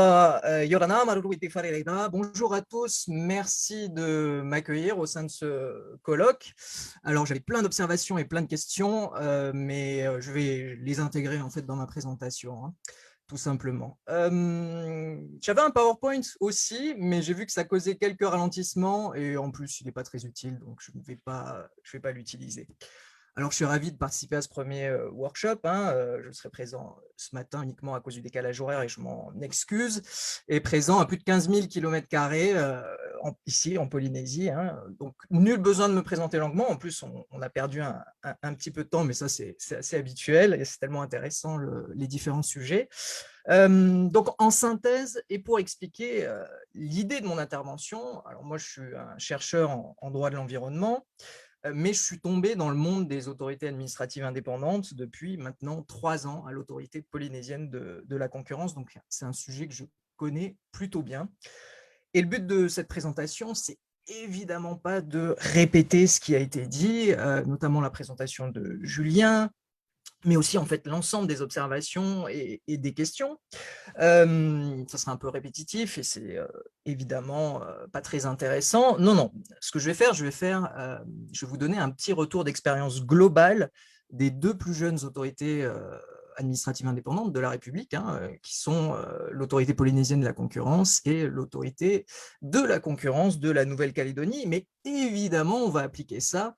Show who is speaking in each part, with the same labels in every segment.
Speaker 1: Yorana, Maruruiti Fareira. Bonjour à tous, merci de m'accueillir au sein de ce colloque. Alors j'avais plein d'observations et plein de questions, mais je vais les intégrer en fait dans ma présentation, hein, tout simplement. J'avais un PowerPoint aussi, mais j'ai vu que ça causait quelques ralentissements et en plus il n'est pas très utile, donc je ne vais pas l'utiliser. Alors, je suis ravi de participer à ce premier workshop, hein. Je serai présent ce matin uniquement à cause du décalage horaire et je m'en excuse, et présent à plus de 15 000 km² ici en Polynésie, hein. Donc, nul besoin de me présenter longuement. En plus, on a perdu un petit peu de temps, mais ça, c'est assez habituel et c'est tellement intéressant les différents sujets. Donc, en synthèse, et pour expliquer l'idée de mon intervention, alors moi, je suis un chercheur en droit de l'environnement, mais je suis tombé dans le monde des autorités administratives indépendantes depuis maintenant 3 ans à l'autorité polynésienne de la concurrence. Donc, c'est un sujet que je connais plutôt bien. Et le but de cette présentation, c'est évidemment pas de répéter ce qui a été dit, notamment la présentation de Julien, mais aussi en fait l'ensemble des observations et des questions. Ça sera un peu répétitif et c'est évidemment pas très intéressant. Non, ce que je vais faire, je vais vous donner un petit retour d'expérience globale des deux plus jeunes autorités administratives indépendantes de la République, hein, qui sont l'autorité polynésienne de la concurrence et l'autorité de la concurrence de la Nouvelle-Calédonie. Mais évidemment, on va appliquer ça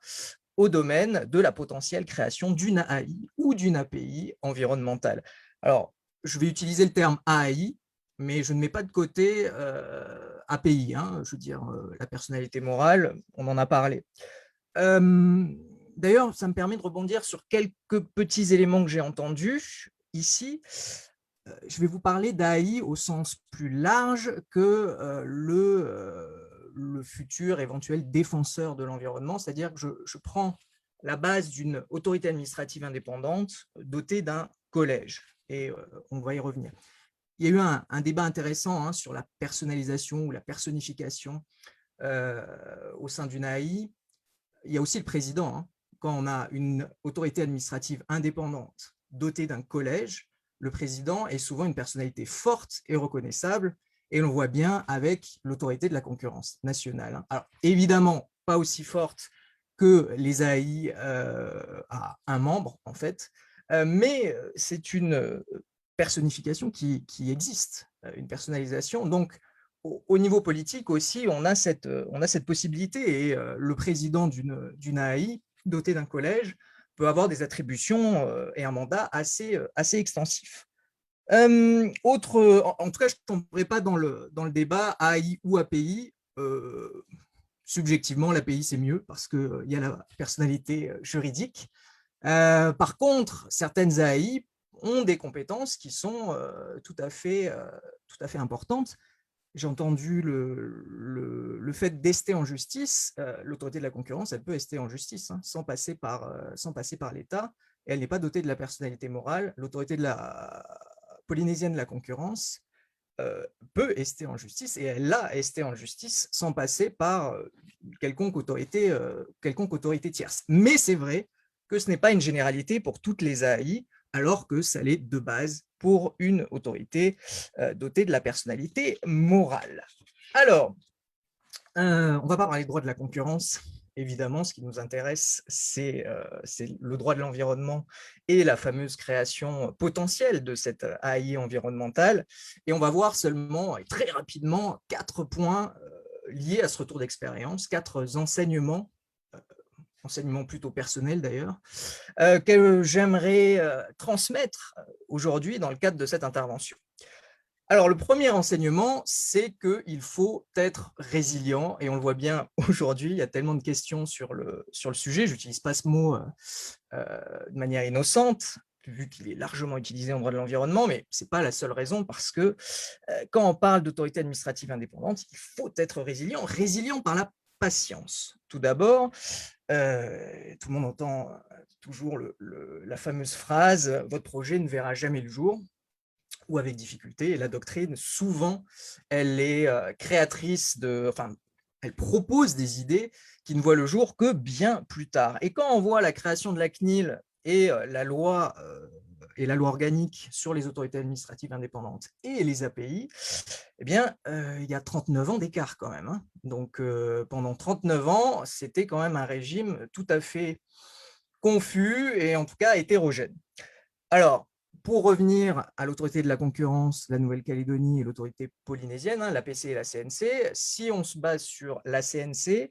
Speaker 1: au domaine de la potentielle création d'une AI ou d'une API environnementale. Alors, je vais utiliser le terme AI, mais je ne mets pas de côté API, hein, je veux dire, la personnalité morale, on en a parlé. D'ailleurs, ça me permet de rebondir sur quelques petits éléments que j'ai entendus ici. Je vais vous parler d'AI au sens plus large que le futur éventuel défenseur de l'environnement, c'est-à-dire que je prends la base d'une autorité administrative indépendante dotée d'un collège, et on va y revenir. Il y a eu un débat intéressant, hein, sur la personnalisation ou la personnification au sein d'une AI. Il y a aussi le président, hein. Quand on a une autorité administrative indépendante dotée d'un collège, le président est souvent une personnalité forte et reconnaissable, et l'on voit bien avec l'autorité de la concurrence nationale. Alors, évidemment, pas aussi forte que les AI à un membre, en fait, mais c'est une personnification qui existe, une personnalisation. Donc, au niveau politique aussi, on a cette possibilité, et le président d'une AI doté d'un collège peut avoir des attributions et un mandat assez extensif. En tout cas, je ne tomberai pas dans le débat AI ou API. Subjectivement, l'API, c'est mieux parce qu'il y a la personnalité juridique. Par contre, certaines AI ont des compétences qui sont tout à fait importantes. J'ai entendu le fait d'ester en justice. L'autorité de la concurrence, elle peut ester en justice, hein, sans passer par l'État. Et elle n'est pas dotée de la personnalité morale. L'autorité de la polynésienne de la concurrence peut ester en justice, et elle l'a esté en justice sans passer par quelconque autorité tierce. Mais c'est vrai que ce n'est pas une généralité pour toutes les AI, alors que ça l'est de base pour une autorité dotée de la personnalité morale. Alors, on ne va pas parler de droit de la concurrence. Évidemment, ce qui nous intéresse, c'est le droit de l'environnement et la fameuse création potentielle de cette AI environnementale. Et on va voir seulement, et très rapidement, 4 points liés à ce retour d'expérience, 4 enseignements plutôt personnels d'ailleurs, que j'aimerais transmettre aujourd'hui dans le cadre de cette intervention. Alors, le premier enseignement, c'est qu'il faut être résilient, et on le voit bien aujourd'hui, il y a tellement de questions sur le sujet, je n'utilise pas ce mot de manière innocente, vu qu'il est largement utilisé en droit de l'environnement, mais ce n'est pas la seule raison, parce que quand on parle d'autorité administrative indépendante, il faut être résilient par la patience. Tout d'abord, tout le monde entend toujours la fameuse phrase « Votre projet ne verra jamais le jour », ou avec difficulté. Et la doctrine, souvent, elle est créatrice elle propose des idées qui ne voient le jour que bien plus tard. Et quand on voit la création de la CNIL et la loi et la loi organique sur les autorités administratives indépendantes et les API, eh bien, il y a 39 ans d'écart quand même, hein. Donc, pendant 39 ans, c'était quand même un régime tout à fait confus et en tout cas hétérogène. Alors, pour revenir à l'autorité de la concurrence, la Nouvelle-Calédonie et l'autorité polynésienne, hein, l'APC et la CNC, si on se base sur la CNC,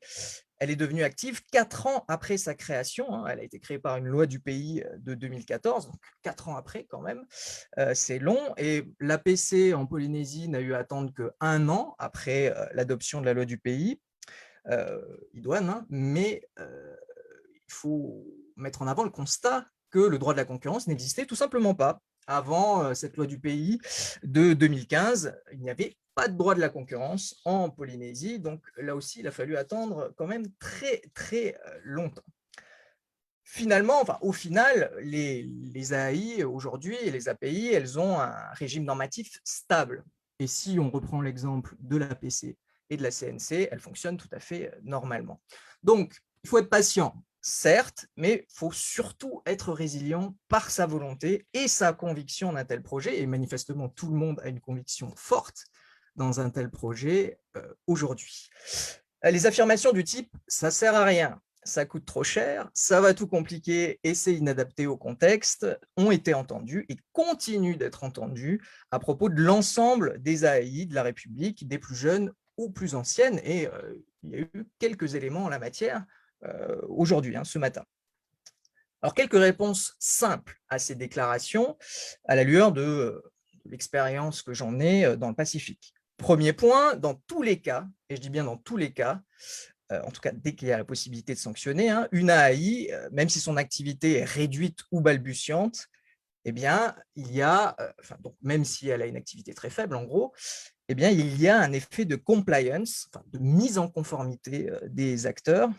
Speaker 1: elle est devenue active 4 ans après sa création, hein. Elle a été créée par une loi du pays de 2014, donc 4 ans après quand même. C'est long. Et l'APC en Polynésie n'a eu à attendre qu'1 an après l'adoption de la loi du pays, idoine, hein, mais il faut mettre en avant le constat que le droit de la concurrence n'existait tout simplement pas. Avant cette loi du pays de 2015, il n'y avait pas de droit de la concurrence en Polynésie, donc là aussi, il a fallu attendre quand même très, très longtemps. Finalement, enfin, au final, les AI aujourd'hui et les API, elles ont un régime normatif stable. Et si on reprend l'exemple de l'APC et de la CNC, elles fonctionnent tout à fait normalement. Donc, il faut être patient, certes, mais il faut surtout être résilient par sa volonté et sa conviction d'un tel projet. Et manifestement, tout le monde a une conviction forte dans un tel projet aujourd'hui. Les affirmations du type « ça sert à rien », ça coûte trop cher, ça va tout compliquer et c'est inadapté au contexte, ont été entendus et continuent d'être entendus à propos de l'ensemble des AI de la République, des plus jeunes aux plus anciennes. Et il y a eu quelques éléments en la matière aujourd'hui, ce matin. Alors, quelques réponses simples à ces déclarations à la lueur de l'expérience que j'en ai dans le Pacifique. Premier point, dans tous les cas, et je dis bien dans tous les cas, en tout cas dès qu'il y a la possibilité de sanctionner, une AI, même si son activité est réduite ou balbutiante, eh bien, il y a, donc, même si elle a une activité très faible, en gros, eh bien, il y a un effet de compliance, de mise en conformité des acteurs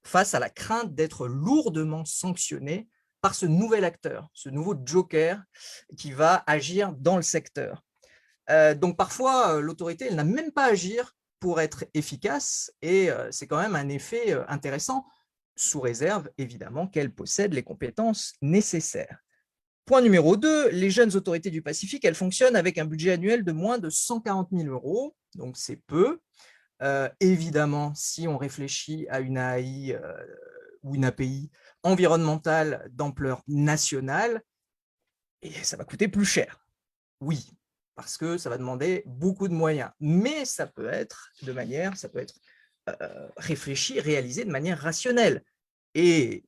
Speaker 1: face à la crainte d'être lourdement sanctionné par ce nouvel acteur, ce nouveau joker qui va agir dans le secteur. Donc parfois, l'autorité, elle n'a même pas à agir pour être efficace et c'est quand même un effet intéressant, sous réserve évidemment qu'elle possède les compétences nécessaires. Point numéro 2, les jeunes autorités du Pacifique, elles fonctionnent avec un budget annuel de moins de 140 000 €, donc c'est peu. Évidemment, si on réfléchit à une AI ou une API environnementale d'ampleur nationale, et ça va coûter plus cher. Oui, parce que ça va demander beaucoup de moyens, mais ça peut être réfléchi, réalisé de manière rationnelle. Et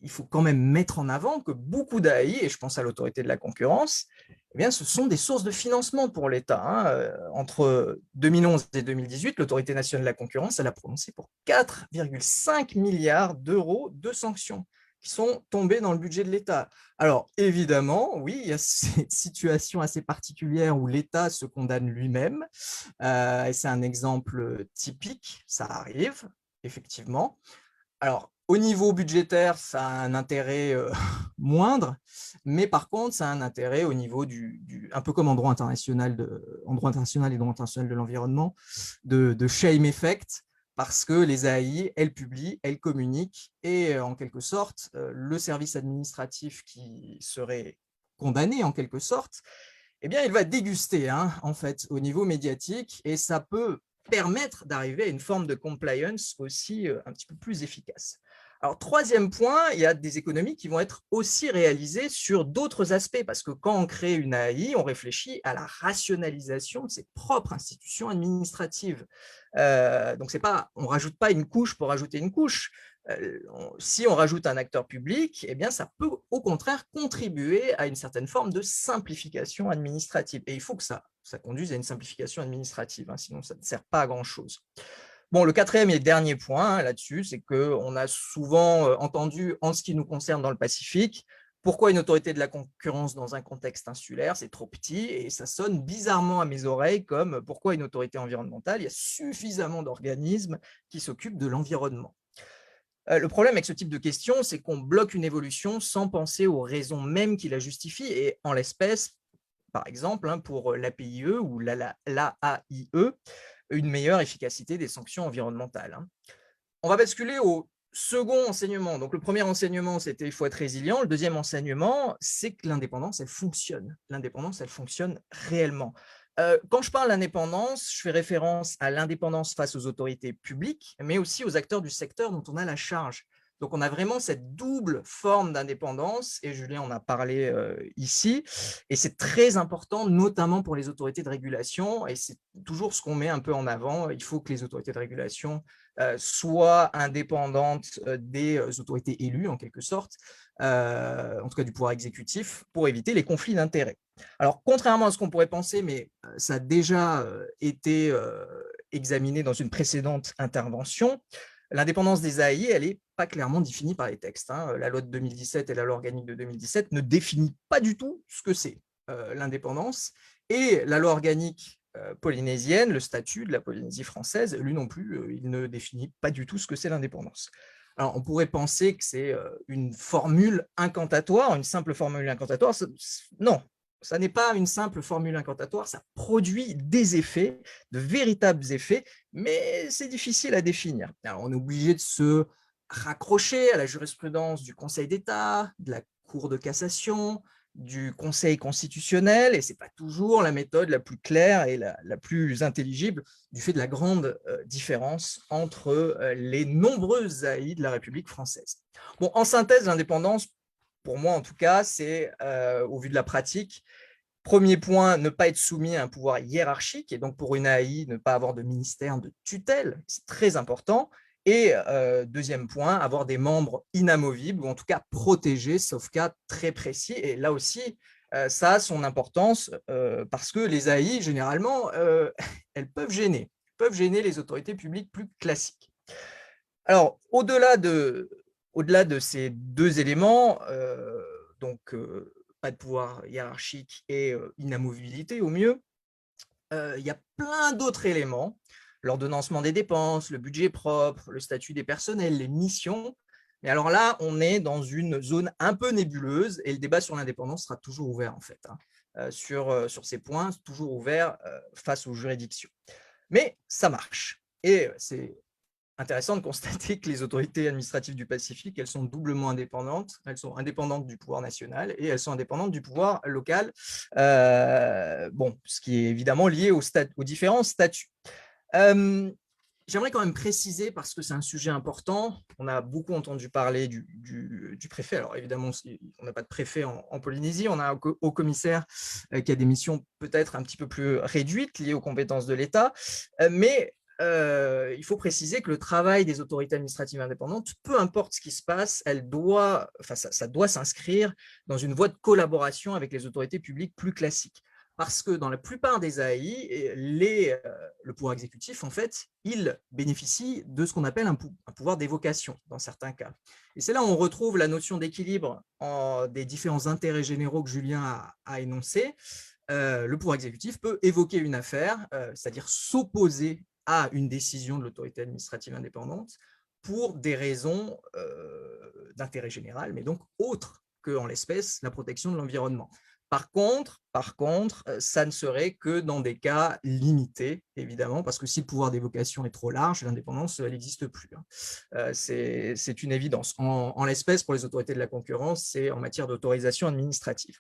Speaker 1: il faut quand même mettre en avant que beaucoup d'AI, et je pense à l'autorité de la concurrence, eh bien, ce sont des sources de financement pour l'État. Entre 2011 et 2018, l'autorité nationale de la concurrence, elle a prononcé pour 4,5 milliards d'euros de sanctions qui sont tombées dans le budget de l'État. Alors, évidemment, oui, il y a cette situation assez particulière où l'État se condamne lui-même. Et c'est un exemple typique, ça arrive, effectivement. Alors, au niveau budgétaire, ça a un intérêt moindre, mais par contre, ça a un intérêt au niveau un peu comme en droit international, en droit international et droit international de l'environnement, de shame effect, parce que les AI, elles publient, elles communiquent, et en quelque sorte, le service administratif qui serait condamné en quelque sorte, eh bien, il va déguster en fait au niveau médiatique, et ça peut permettre d'arriver à une forme de compliance aussi un petit peu plus efficace. Alors, troisième point, il y a des économies qui vont être aussi réalisées sur d'autres aspects, parce que quand on crée une AI, on réfléchit à la rationalisation de ses propres institutions administratives. Donc, on ne rajoute pas une couche pour rajouter une couche. Si on rajoute un acteur public, eh bien, ça peut au contraire contribuer à une certaine forme de simplification administrative. Et il faut que ça conduise à une simplification administrative, sinon ça ne sert pas à grand-chose. Bon, le quatrième et dernier point là-dessus, c'est qu'on a souvent entendu, en ce qui nous concerne dans le Pacifique, pourquoi une autorité de la concurrence dans un contexte insulaire, c'est trop petit, et ça sonne bizarrement à mes oreilles comme pourquoi une autorité environnementale, il y a suffisamment d'organismes qui s'occupent de l'environnement. Le problème avec ce type de question, c'est qu'on bloque une évolution sans penser aux raisons mêmes qui la justifient, et en l'espèce, par exemple, pour l'APIE ou l'AAIE, une meilleure efficacité des sanctions environnementales. On va basculer au Second enseignement, donc le premier enseignement, c'était il faut être résilient. Le deuxième enseignement, c'est que l'indépendance, elle fonctionne. L'indépendance, elle fonctionne réellement. Quand je parle d'indépendance, je fais référence à l'indépendance face aux autorités publiques, mais aussi aux acteurs du secteur dont on a la charge. Donc, on a vraiment cette double forme d'indépendance, et Julien en a parlé ici, et c'est très important, notamment pour les autorités de régulation, et c'est toujours ce qu'on met un peu en avant. Il faut que les autorités de régulation soient indépendantes des autorités élues, en quelque sorte, en tout cas du pouvoir exécutif, pour éviter les conflits d'intérêts. Alors, contrairement à ce qu'on pourrait penser, mais ça a déjà été examiné dans une précédente intervention, l'indépendance des AI, elle n'est pas clairement définie par les textes. La loi de 2017 et la loi organique de 2017 ne définissent pas du tout ce que c'est l'indépendance. Et la loi organique polynésienne, le statut de la Polynésie française, lui non plus, il ne définit pas du tout ce que c'est l'indépendance. Alors, on pourrait penser que c'est une formule incantatoire, une simple formule incantatoire. Non, ça n'est pas une simple formule incantatoire, ça produit des effets, de véritables effets, mais c'est difficile à définir. Alors, on est obligé de se raccrocher à la jurisprudence du Conseil d'État, de la Cour de cassation, du Conseil constitutionnel, et ce n'est pas toujours la méthode la plus claire et la plus intelligible du fait de la grande différence entre les nombreuses AI de la République française. Bon, en synthèse, l'indépendance, pour moi en tout cas, c'est, au vu de la pratique, premier point, ne pas être soumis à un pouvoir hiérarchique, et donc pour une AI, ne pas avoir de ministère de tutelle, c'est très important. Et deuxième point, avoir des membres inamovibles, ou en tout cas protégés, sauf cas très précis. Et là aussi, ça a son importance, parce que les AI, généralement, elles peuvent gêner les autorités publiques plus classiques. Alors, au-delà de ces deux éléments, donc pas de pouvoir hiérarchique et inamovibilité au mieux, il y a plein d'autres éléments, l'ordonnancement des dépenses, le budget propre, le statut des personnels, les missions. Mais alors là, on est dans une zone un peu nébuleuse, et le débat sur l'indépendance sera toujours ouvert en fait, sur ces points, toujours ouvert face aux juridictions. Mais ça marche. Et c'est intéressant de constater que les autorités administratives du Pacifique, elles sont doublement indépendantes. Elles sont indépendantes du pouvoir national et elles sont indépendantes du pouvoir local. Bon, ce qui est évidemment lié aux différents statuts. J'aimerais quand même préciser, parce que c'est un sujet important, on a beaucoup entendu parler du préfet. Alors évidemment, on n'a pas de préfet en Polynésie, on a un haut commissaire qui a des missions peut-être un petit peu plus réduites liées aux compétences de l'État, mais il faut préciser que le travail des autorités administratives indépendantes, peu importe ce qui se passe, ça doit s'inscrire dans une voie de collaboration avec les autorités publiques plus classiques. Parce que dans la plupart des AI, le pouvoir exécutif, en fait, il bénéficie de ce qu'on appelle un pouvoir d'évocation dans certains cas. Et c'est là où on retrouve la notion d'équilibre des différents intérêts généraux que Julien a énoncés. Le pouvoir exécutif peut évoquer une affaire, c'est-à-dire s'opposer à une décision de l'autorité administrative indépendante pour des raisons d'intérêt général, mais donc autres que, en l'espèce, la protection de l'environnement. Par contre, ça ne serait que dans des cas limités, évidemment, parce que si le pouvoir d'évocation est trop large, l'indépendance, elle n'existe plus. C'est une évidence. En l'espèce, pour les autorités de la concurrence, c'est en matière d'autorisation administrative.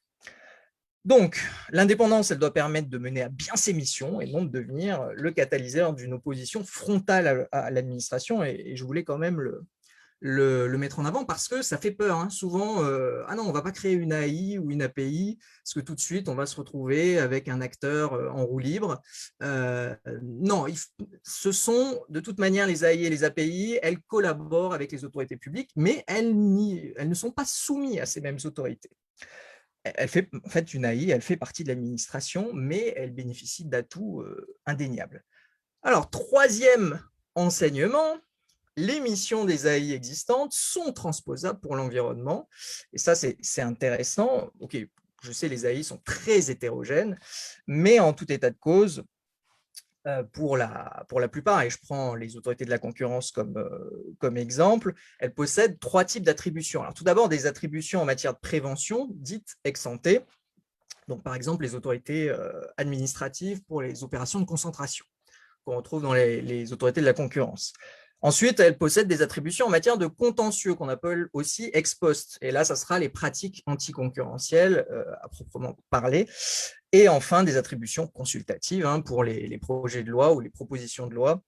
Speaker 1: Donc, l'indépendance, elle doit permettre de mener à bien ses missions et non de devenir le catalyseur d'une opposition frontale à l'administration. Et je voulais quand même le mettre en avant parce que ça fait peur. Souvent, ah non, on ne va pas créer une AI ou une API parce que tout de suite, on va se retrouver avec un acteur en roue libre. Non, ce sont de toute manière les AI et les API, elles collaborent avec les autorités publiques, mais elles ne sont pas soumises à ces mêmes autorités. En fait, une AI, elle fait partie de l'administration, mais elle bénéficie d'atouts indéniables. Alors, troisième enseignement, les missions des AI existantes sont transposables pour l'environnement. Et ça, c'est intéressant. OK, je sais, les AI sont très hétérogènes, mais en tout état de cause, pour la plupart, et je prends les autorités de la concurrence comme exemple, elles possèdent trois types d'attributions. Alors, tout d'abord, des attributions en matière de prévention, dites ex ante. Donc, par exemple, les autorités administratives pour les opérations de concentration qu'on retrouve dans les autorités de la concurrence. Ensuite, elle possède des attributions en matière de contentieux qu'on appelle aussi ex post. Et là, ça sera les pratiques anticoncurrentielles à proprement parler. Et enfin, des attributions consultatives pour les projets de loi ou les propositions de loi,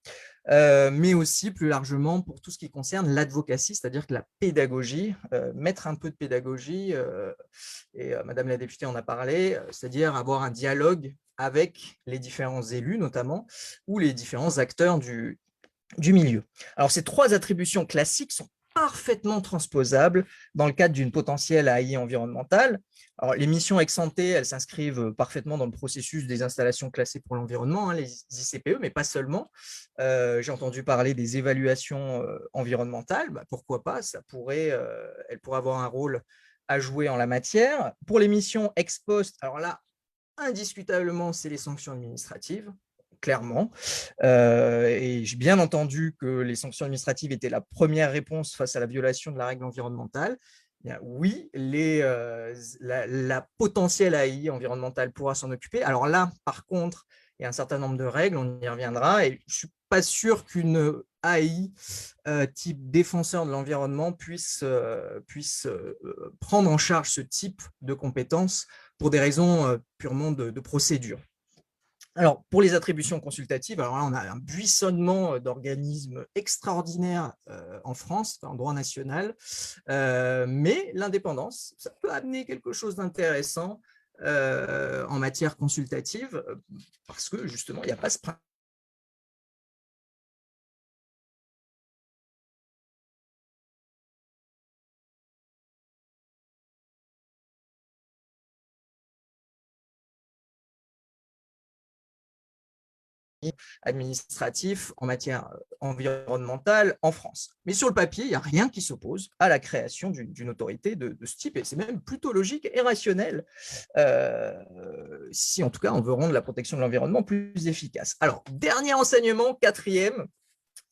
Speaker 1: mais aussi plus largement pour tout ce qui concerne l'advocacy, c'est-à-dire que la pédagogie, mettre un peu de pédagogie, et Madame la députée en a parlé, c'est-à-dire avoir un dialogue avec les différents élus notamment, ou les différents acteurs du milieu. Alors, ces trois attributions classiques sont parfaitement transposables dans le cadre d'une potentielle AI environnementale. Alors, les missions ex ante, elles s'inscrivent parfaitement dans le processus des installations classées pour l'environnement, les ICPE, mais pas seulement. J'ai entendu parler des évaluations environnementales. Pourquoi pas, elle pourrait avoir un rôle à jouer en la matière. Pour les missions ex post, alors là, indiscutablement, c'est les sanctions administratives, clairement. Et j'ai bien entendu que les sanctions administratives étaient la première réponse face à la violation de la règle environnementale. Oui, la potentielle AI environnementale pourra s'en occuper. Alors là, par contre, il y a un certain nombre de règles, on y reviendra, et je ne suis pas sûr qu'une AI type défenseur de l'environnement puisse prendre en charge ce type de compétences pour des raisons purement de procédure. Alors, pour les attributions consultatives, alors là, on a un buissonnement d'organismes extraordinaires en France, en droit national, mais l'indépendance, ça peut amener quelque chose d'intéressant en matière consultative, parce que justement, il n'y a pas ce principe administratif en matière environnementale en France. Mais sur le papier, il n'y a rien qui s'oppose à la création d'une autorité de ce type, et c'est même plutôt logique et rationnel, si en tout cas on veut rendre la protection de l'environnement plus efficace. Alors, dernier enseignement, quatrième,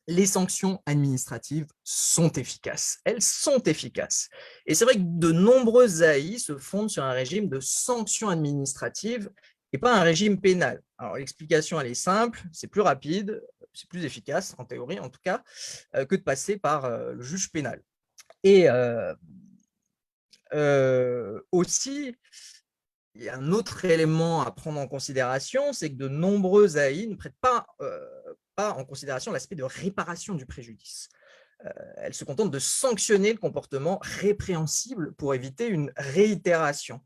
Speaker 1: les sanctions administratives sont efficaces. Elles sont efficaces. Et c'est vrai que de nombreuses AI se fondent sur un régime de sanctions administratives et pas un régime pénal. Alors l'explication, elle est simple, c'est plus rapide, c'est plus efficace, en théorie en tout cas, que de passer par le juge pénal. Et aussi, il y a un autre élément à prendre en considération, c'est que de nombreuses AI ne prêtent pas en considération l'aspect de réparation du préjudice. Elles se contentent de sanctionner le comportement répréhensible pour éviter une réitération.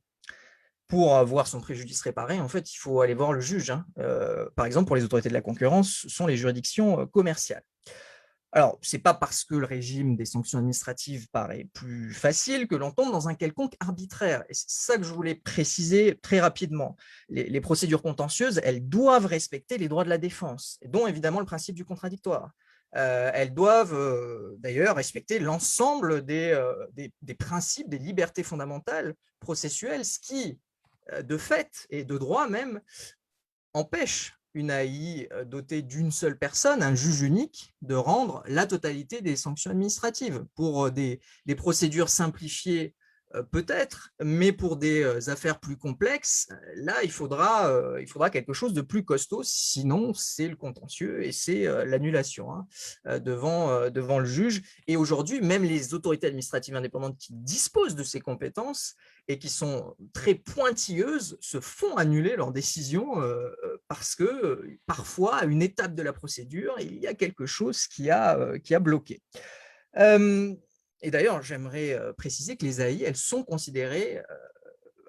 Speaker 1: Pour avoir son préjudice réparé, en fait, il faut aller voir le juge. Par exemple, pour les autorités de la concurrence, ce sont les juridictions commerciales. Alors, ce n'est pas parce que le régime des sanctions administratives paraît plus facile que l'on tombe dans un quelconque arbitraire. Et c'est ça que je voulais préciser très rapidement. Les procédures contentieuses, elles doivent respecter les droits de la défense, dont évidemment le principe du contradictoire. Elles doivent d'ailleurs respecter l'ensemble des principes, des libertés fondamentales processuelles, ce qui, de fait et de droit même, empêche une AI dotée d'une seule personne, un juge unique, de rendre la totalité des sanctions administratives. Pour des procédures simplifiées, peut-être, mais pour des affaires plus complexes, là, il faudra quelque chose de plus costaud, sinon c'est le contentieux et c'est l'annulation devant le juge. Et aujourd'hui, même les autorités administratives indépendantes qui disposent de ces compétences et qui sont très pointilleuses se font annuler leurs décisions parce que parfois, à une étape de la procédure, il y a quelque chose qui a bloqué. Et d'ailleurs, j'aimerais préciser que les AI, elles sont considérées,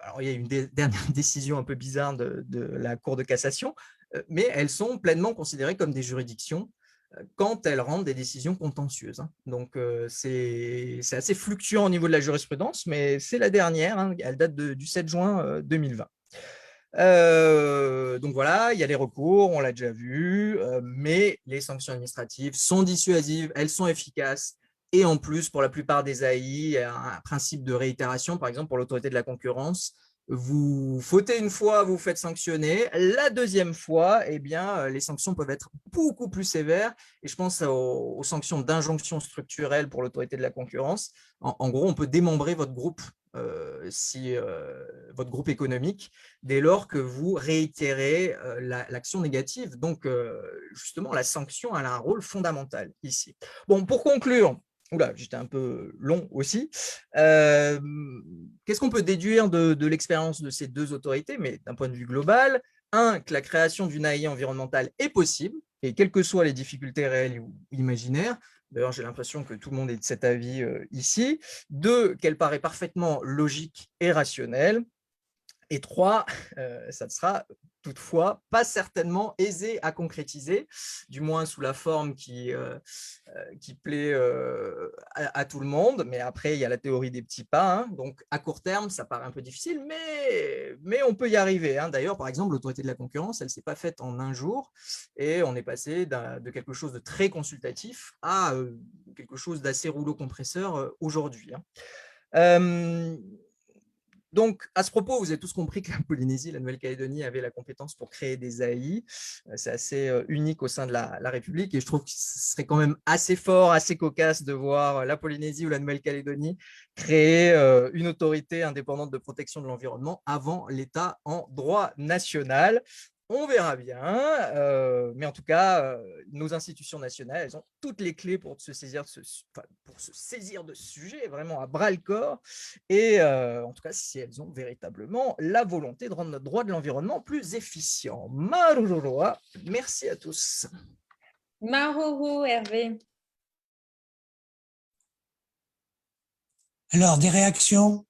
Speaker 1: alors il y a une dernière décision un peu bizarre de la Cour de cassation, mais elles sont pleinement considérées comme des juridictions quand elles rendent des décisions contentieuses. Donc, c'est assez fluctuant au niveau de la jurisprudence, mais c'est la dernière, elle date du 7 juin 2020. Donc voilà, il y a les recours, on l'a déjà vu, mais les sanctions administratives sont dissuasives, elles sont efficaces, et en plus, pour la plupart des AI, il y a un principe de réitération, par exemple pour l'autorité de la concurrence. Vous fautez une fois, vous vous faites sanctionner. La deuxième fois, eh bien, les sanctions peuvent être beaucoup plus sévères. Et je pense aux sanctions d'injonction structurelle pour l'autorité de la concurrence. En gros, on peut démembrer votre groupe si votre groupe économique, dès lors que vous réitérez l'action négative. Donc, justement, la sanction elle a un rôle fondamental ici. Bon, pour conclure, oula, j'étais un peu long aussi. Qu'est-ce qu'on peut déduire de l'expérience de ces deux autorités, mais d'un point de vue global? Un, que la création d'une AI environnementale est possible, et quelles que soient les difficultés réelles ou imaginaires. D'ailleurs, j'ai l'impression que tout le monde est de cet avis ici. Deux, qu'elle paraît parfaitement logique et rationnelle. Et trois, ça ne sera toutefois pas certainement aisé à concrétiser, du moins sous la forme qui plaît à tout le monde. Mais après, il y a la théorie des petits pas. Hein. Donc, à court terme, ça paraît un peu difficile, mais on peut y arriver. Hein. D'ailleurs, par exemple, l'autorité de la concurrence, elle ne s'est pas faite en un jour. Et on est passé de quelque chose de très consultatif à quelque chose d'assez rouleau compresseur aujourd'hui. Hein. Donc, à ce propos, vous avez tous compris que la Polynésie et la Nouvelle-Calédonie avaient la compétence pour créer des AI. C'est assez unique au sein de la République et je trouve que ce serait quand même assez fort, assez cocasse de voir la Polynésie ou la Nouvelle-Calédonie créer une autorité indépendante de protection de l'environnement avant l'État en droit national. On verra bien, mais en tout cas, nos institutions nationales, elles ont toutes les clés pour se saisir de ce sujet, vraiment à bras-le-corps, et en tout cas, si elles ont véritablement la volonté de rendre notre droit de l'environnement plus efficient. Marurua, merci à tous.
Speaker 2: Mahou, Hervé.
Speaker 3: Alors, des réactions?